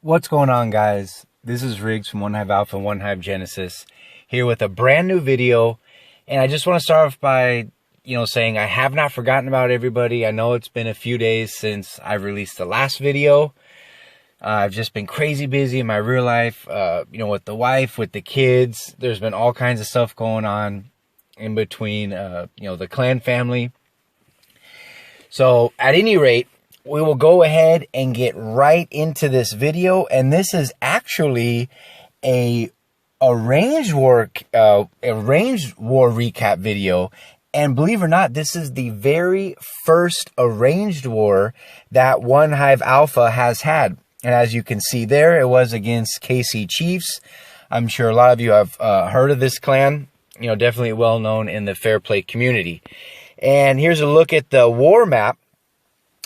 What's going on, guys? This is Riggs from OneHive Alpha and OneHive Genesis here with a brand new video. And I just want to start off by, saying I have not forgotten about everybody. I know it's been a few days since I released the last video. I've just been crazy busy in my real life, with the wife, with the kids. There's been all kinds of stuff going on in between, the clan family. So at any rate, we will go ahead and get right into this video. And this is actually a arranged war recap video. And believe it or not, this is the very first arranged war that OneHive Alpha has had. And as you can see there, it was against KC Chiefs. I'm sure a lot of you have heard of this clan. Definitely well known in the fair play community. And here's a look at the war map.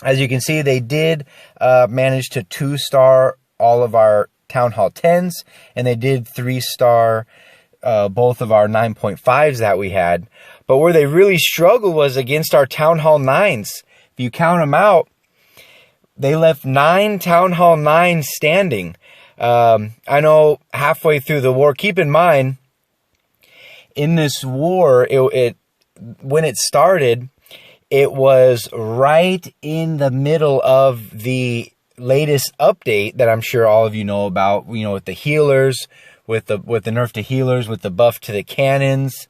As you can see, they did manage to 2-star all of our Town Hall 10s, and they did 3-star both of our 9.5s that we had. But where they really struggled was against our Town Hall 9s. If you count them out, they left 9 Town Hall 9s standing. I know halfway through the war, keep in mind, in this war, when it started, it was right in the middle of the latest update that I'm sure all of you know about, with the healers, with the nerf to healers, with the buff to the cannons,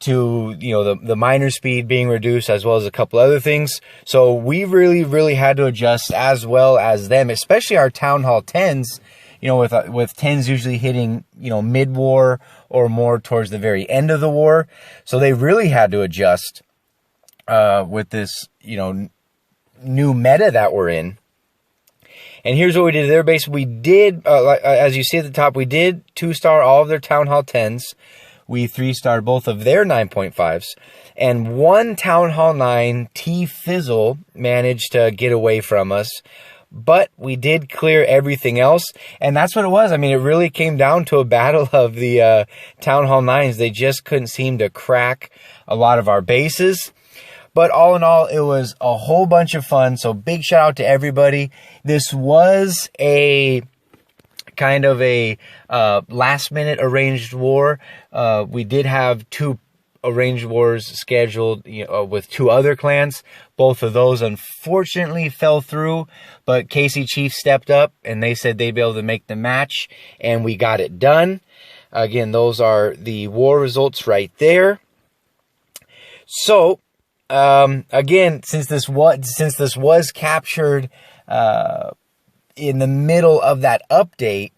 to, the miner speed being reduced, as well as a couple other things. So we really had to adjust as well as them, especially our Town Hall 10s, with 10s usually hitting, mid-war or more towards the very end of the war. So they really had to adjust with this, new meta that we're in. And here's what we did. Their base, we did, as you see at the top, we did 2-star all of their Town Hall 10s. We 3-starred both of their 9.5s. And one Town Hall 9, T-Fizzle, managed to get away from us. But we did clear everything else. And that's what it was. I mean, it really came down to a battle of the Town Hall 9s. They just couldn't seem to crack a lot of our bases. But all in all, it was a whole bunch of fun. So big shout out to everybody. This was a kind of a last minute arranged war. We did have 2 arranged wars scheduled, with 2 other clans. Both of those unfortunately fell through, but KC Chiefs stepped up and they said they'd be able to make the match, and we got it done. Again, those are the war results right there. So, again, since this was captured in the middle of that update,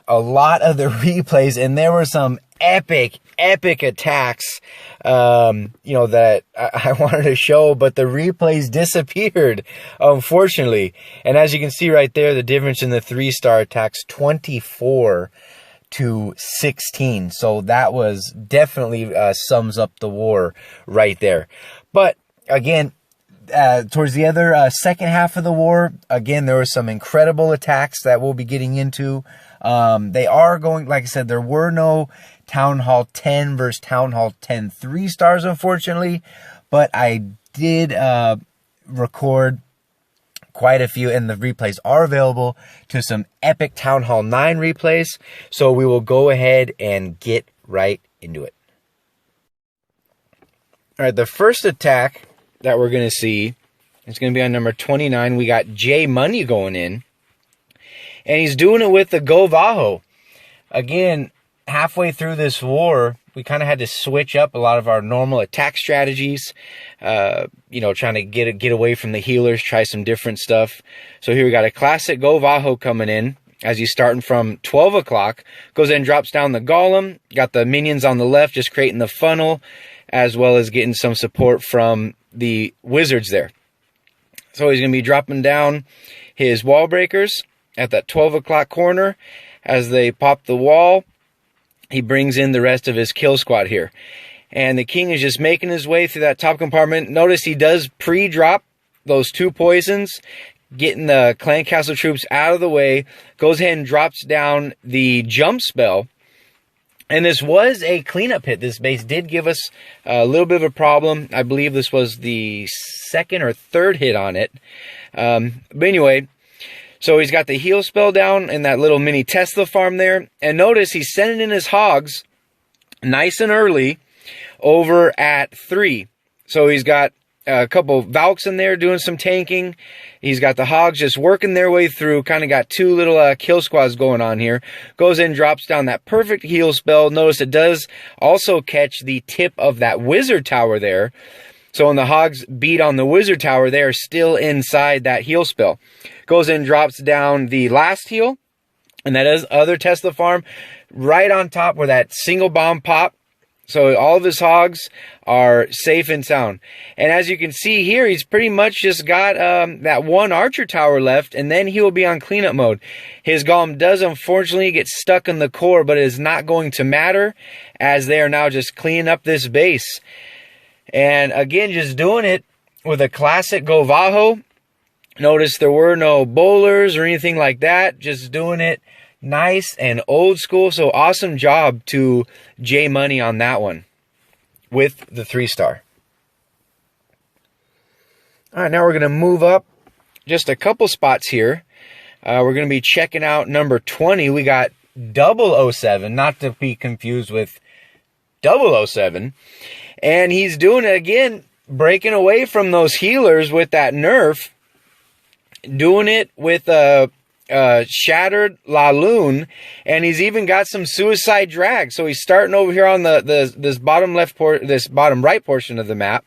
a lot of the replays, and there were some epic attacks, that I wanted to show, but the replays disappeared, unfortunately. And as you can see right there, the difference in the 3-star attacks, 24 to 16. So that was definitely sums up the war right there. But again, towards the other second half of the war, again, there were some incredible attacks that we'll be getting into. They are going, like I said, there were no Town Hall 10 versus Town Hall 10 3-stars, unfortunately, but I did record quite a few, and the replays are available to some epic Town Hall 9 replays. So we will go ahead and get right into it. All right, the first attack that we're going to see is going to be on number 29. We got J Money going in, and he's doing it with the Go Vaho. Again, halfway through this war, we kind of had to switch up a lot of our normal attack strategies, trying to get away from the healers, try some different stuff. So here we got a classic Go Vaho coming in as he's starting from 12 o'clock, goes in and drops down the golem, got the minions on the left, just creating the funnel, as well as getting some support from the wizards there. So he's going to be dropping down his wall breakers at that 12 o'clock corner. As they pop the wall, he brings in the rest of his kill squad here. And the king is just making his way through that top compartment. Notice he does pre-drop those 2 poisons, getting the clan castle troops out of the way, goes ahead and drops down the jump spell. And this was a cleanup hit. This base did give us a little bit of a problem. I believe this was the 2nd or 3rd hit on it. But anyway, So he's got the heal spell down in that little mini Tesla farm there. And notice he's sending in his hogs nice and early over at 3. So he's got a couple Valks in there doing some tanking. He's got the hogs just working their way through. Kind of got 2 little kill squads going on here. Goes in, drops down that perfect heal spell. Notice it does also catch the tip of that wizard tower there. So when the hogs beat on the wizard tower, they are still inside that heal spell. Goes in, drops down the last heal. And that is other Tesla farm right on top where that single bomb pop. So all of his hogs are safe and sound. And as you can see here, he's pretty much just got that 1 archer tower left, and then he will be on cleanup mode. His golem does unfortunately get stuck in the core, but it is not going to matter as they are now just cleaning up this base. And again, just doing it with a classic Govajo. Notice there were no bowlers or anything like that. Just doing it nice and old school. So awesome job to J Money on that one with the 3-star. All right, now we're going to move up just a couple spots here. We're going to be checking out number 20. We got 007, not to be confused with 007. And he's doing it again, breaking away from those healers with that nerf. Doing it with a Shattered La Lune, and he's even got some Suicide Drag. So he's starting over here on this bottom right portion of the map.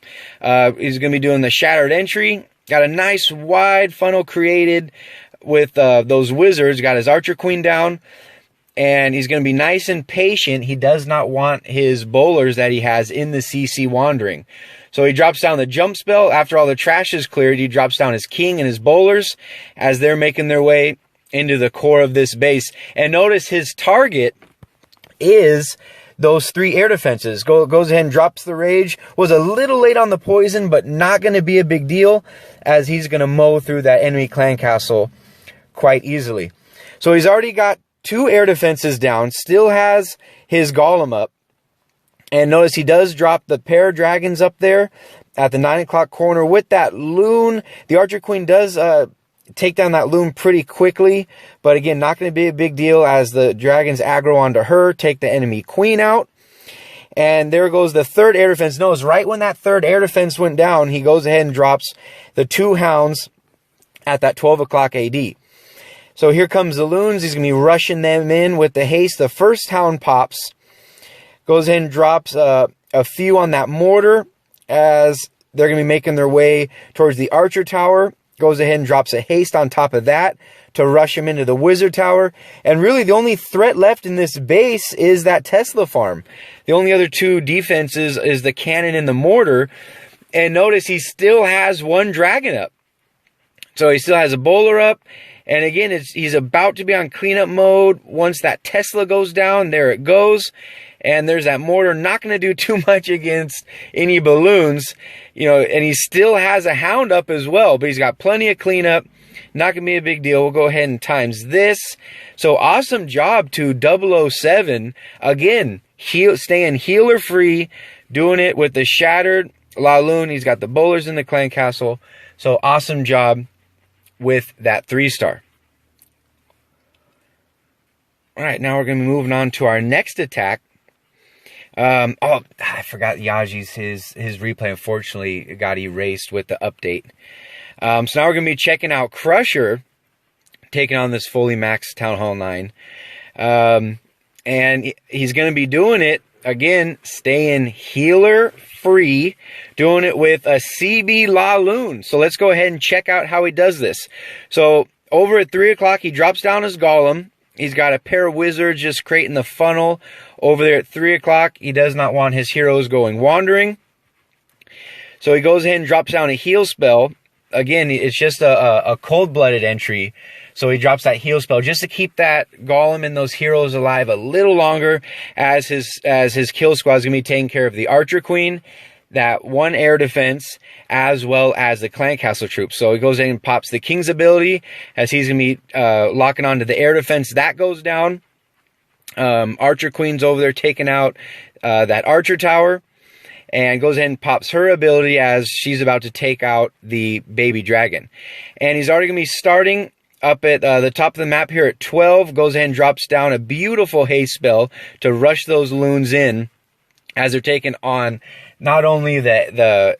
He's going to be doing the Shattered Entry. Got a nice wide funnel created with those wizards. Got his Archer Queen down, and he's going to be nice and patient. He does not want his bowlers that he has in the CC wandering. So he drops down the jump spell. After all the trash is cleared, he drops down his king and his bowlers as they're making their way into the core of this base. And notice his target is those 3 air defenses. Goes ahead and drops the rage. Was a little late on the poison, but not going to be a big deal as he's going to mow through that enemy clan castle quite easily. So he's already got 2 air defenses down. Still has his golem up. And notice he does drop the pair of dragons up there at the 9 o'clock corner with that loon. The Archer Queen does take down that loon pretty quickly. But again, not going to be a big deal as the dragons aggro onto her, take the enemy queen out. And there goes the 3rd air defense. Notice right when that 3rd air defense went down, he goes ahead and drops the 2 hounds at that 12 o'clock AD. So here comes the loons. He's going to be rushing them in with the haste. The first hound pops. Goes ahead and drops a few on that mortar as they're going to be making their way towards the archer tower. Goes ahead and drops a haste on top of that to rush him into the wizard tower. And really the only threat left in this base is that Tesla farm. The only other 2 defenses is the cannon and the mortar. And notice he still has 1 dragon up. So he still has a bowler up. And again, he's about to be on cleanup mode. Once that Tesla goes down, there it goes. And there's that mortar, not going to do too much against any balloons, you know, and he still has a hound up as well, but he's got plenty of cleanup. Not going to be a big deal. We'll go ahead and times this. So awesome job to 007. Again, staying healer free, doing it with the Shattered La Lune. He's got the bowlers in the clan castle. So awesome job with that 3-star. All right, now we're going to be moving on to our next attack. I forgot Yaji's, his replay unfortunately got erased with the update. So now we're going to be checking out Crusher, taking on this fully maxed Town Hall 9. And he's going to be doing it, again, staying healer free, doing it with a CB La Lune. So let's go ahead and check out how he does this. So over at 3 o'clock, he drops down his golem. He's got a pair of wizards just creating the funnel. Over there at 3 o'clock, he does not want his heroes going wandering. So he goes ahead and drops down a heal spell. Again, it's just a cold-blooded entry. So he drops that heal spell just to keep that golem and those heroes alive a little longer as his kill squad is going to be taking care of the Archer Queen, that 1 air defense, as well as the clan castle troops. So he goes in and pops the King's ability as he's going to be locking onto the air defense. That goes down. Archer Queen's over there taking out that Archer Tower. And goes ahead and pops her ability as she's about to take out the baby dragon. And he's already going to be starting up at the top of the map here at 12, goes ahead and drops down a beautiful hay spell to rush those loons in as they're taking on not only the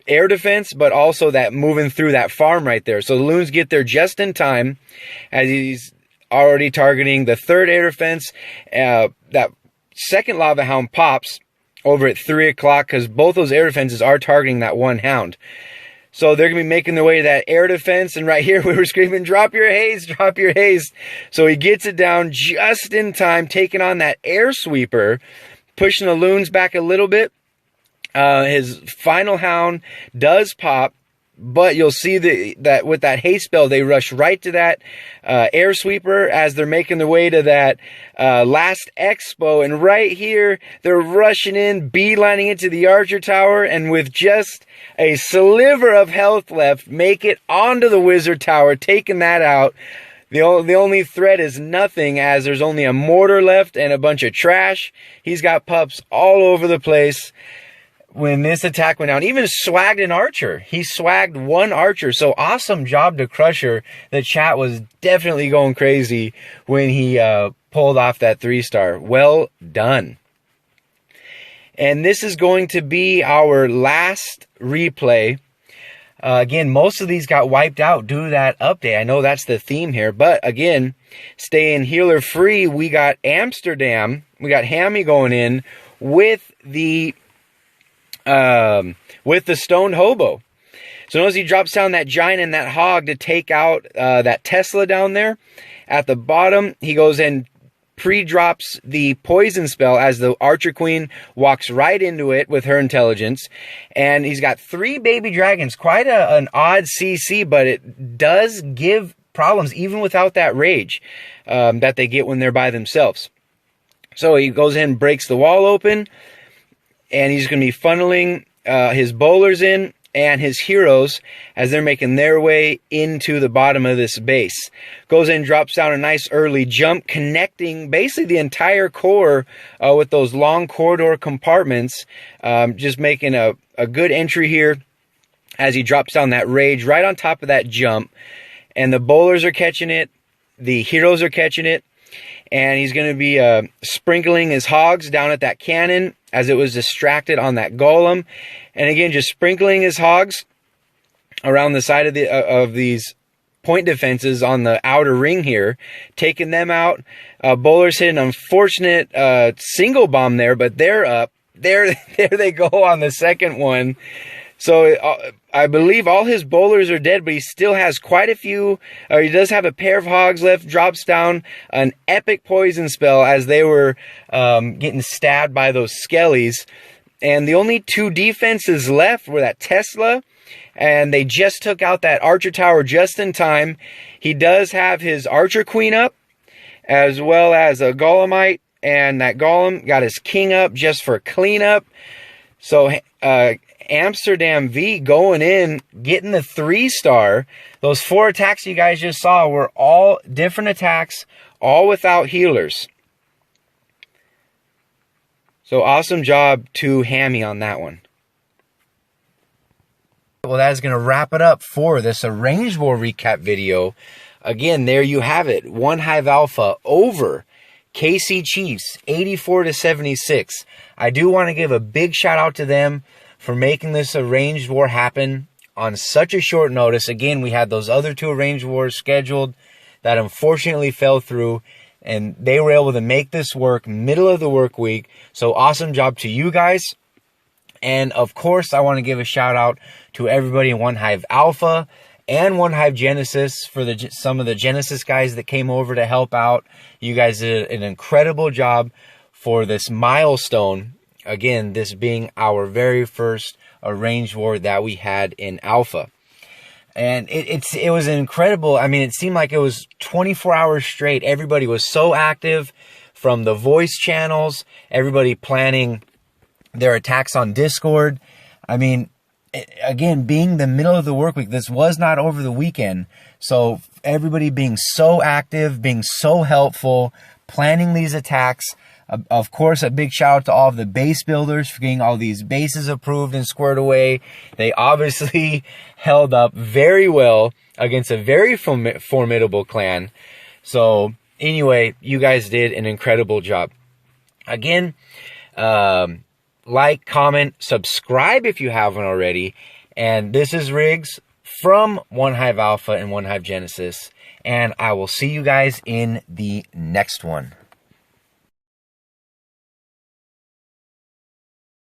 air defense, but also that moving through that farm right there. So the loons get there just in time as he's already targeting the third air defense. That second lava hound pops over at 3 o'clock because both those air defenses are targeting that one hound. So they're going to be making their way to that air defense. And right here we were screaming, drop your haze, drop your haze. So he gets it down just in time, taking on that air sweeper, pushing the loons back a little bit. His final hound does pop, but you'll see that with that hay spell, they rush right to that air sweeper as they're making their way to that last expo. And right here, they're rushing in, beelining into the archer tower, and with just a sliver of health left, make it onto the wizard tower, taking that out. The only threat is nothing, as there's only a mortar left and a bunch of trash. He's got pups all over the place. When this attack went down, even swagged an archer. He swagged one archer. So awesome job to Crusher. The chat was definitely going crazy when he pulled off that 3-star. Well done. And this is going to be our last replay. Again, most of these got wiped out due to that update. I know that's the theme here. But again, staying healer free, we got Amsterdam. We got Hammy going in with the stoned hobo. So notice he drops down that giant and that hog to take out that Tesla down there. At the bottom, he goes and pre-drops the poison spell as the Archer Queen walks right into it with her intelligence. And he's got 3 baby dragons. Quite an odd CC, but it does give problems even without that rage that they get when they're by themselves. So he goes in and breaks the wall open. And he's going to be funneling his bowlers in and his heroes as they're making their way into the bottom of this base. Goes in and drops down a nice early jump, connecting basically the entire core with those long corridor compartments. Just making a good entry here as he drops down that rage right on top of that jump. And the bowlers are catching it. The heroes are catching it. And he's going to be sprinkling his hogs down at that cannon as it was distracted on that golem. And again, just sprinkling his hogs around the side of these point defenses on the outer ring here, taking them out. Bowlers hit an unfortunate single bomb there, but they're up. There they go on the second one. So I believe all his bowlers are dead, but he still has quite a few. He does have a pair of hogs left. Drops down an epic poison spell as they were getting stabbed by those skellies. And the only 2 defenses left were that Tesla, and they just took out that Archer Tower just in time. He does have his Archer Queen up, as well as a Golemite, and that Golem got his King up just for cleanup. So Amsterdam V going in, getting the 3-star. Those 4 attacks you guys just saw were all different attacks, all without healers. So awesome job to Hammy on that one. Well, that is going to wrap it up for this Arranged War recap video. Again, there you have it. OneHive Alpha over KC Chiefs, 84-76. I do want to give a big shout out to them for making this Arranged War happen on such a short notice. Again, we had those other 2 Arranged Wars scheduled that unfortunately fell through, and they were able to make this work middle of the work week. So awesome job to you guys. And of course, I want to give a shout out to everybody in OneHive Alpha and OneHive Genesis for some of the Genesis guys that came over to help out. You guys did an incredible job for this milestone. Again, this being our very first Arranged War that we had in Alpha. And it was incredible. I mean, it seemed like it was 24 hours straight. Everybody was so active, from the voice channels, everybody planning their attacks on Discord. I mean, again, being the middle of the work week, this was not over the weekend. So everybody being so active, being so helpful, planning these attacks. Of course, a big shout out to all of the base builders for getting all these bases approved and squared away. They obviously held up very well against a very formidable clan. So anyway, you guys did an incredible job. Again, like, comment, subscribe if you haven't already. And this is Riggs from OneHive Alpha and OneHive Genesis. And I will see you guys in the next one.